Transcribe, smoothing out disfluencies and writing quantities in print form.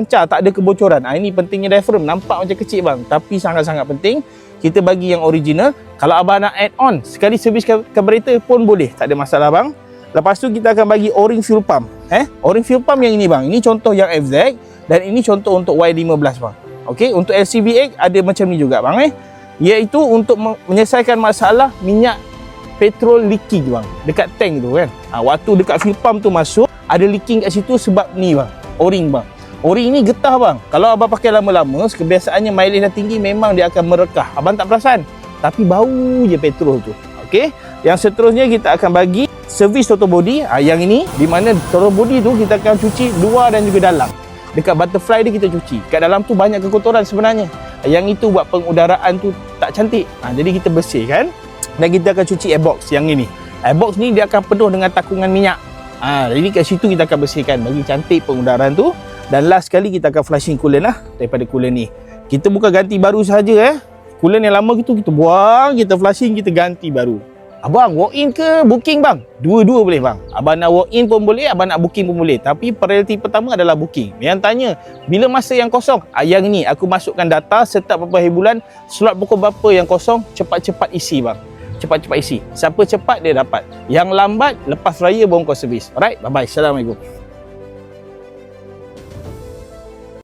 lancar, tak ada kebocoran. Ini pentingnya diaphragm. Nampak macam kecil bang, tapi sangat-sangat penting. Kita bagi yang original. Kalau abang nak add on, sekali servis carburetor pun boleh, tak ada masalah bang. Lepas tu kita akan bagi O-ring fuel pump. O-ring fuel pump yang ini bang. Ini contoh yang FZ dan ini contoh untuk Y15 bang. Okey, untuk LCVX ada macam ni juga bang iaitu untuk menyelesaikan masalah minyak petrol leaking bang dekat tank tu kan. Waktu dekat fuel pump tu masuk ada leaking kat situ sebab ni bang, O-ring bang. O-ring ni getah bang. Kalau abang pakai lama-lama, kebiasaannya mileage dah tinggi, memang dia akan merekah. Abang tak perasan, tapi bau je petrol tu. Okey, yang seterusnya kita akan bagi servis throttle body. Yang ini di mana throttle body tu kita akan cuci luar dan juga dalam. Dekat butterfly dia kita cuci. Kat dalam tu banyak kekotoran sebenarnya. Yang itu buat pengudaraan tu tak cantik. Jadi kita bersihkan dan kita akan cuci airbox yang ini. Airbox ni dia akan penuh dengan takungan minyak. Jadi kat situ kita akan bersihkan bagi cantik pengudaraan tu. Dan last sekali kita akan flushing coolant lah daripada coolant ni. Kita bukan ganti baru saja Coolant yang lama gitu kita buang, kita flushing, kita ganti baru. Abang walk in ke booking bang? Dua-dua boleh bang. Abang nak walk in pun boleh, abang nak booking pun boleh. Tapi priority pertama adalah booking. Yang tanya, bila masa yang kosong? Yang ni aku masukkan data setiap beberapa hari bulan, slot pukul berapa yang kosong, cepat-cepat isi bang. Cepat-cepat isi. Siapa cepat dia dapat. Yang lambat lepas raya baru kau servis. Alright, bye-bye. Assalamualaikum.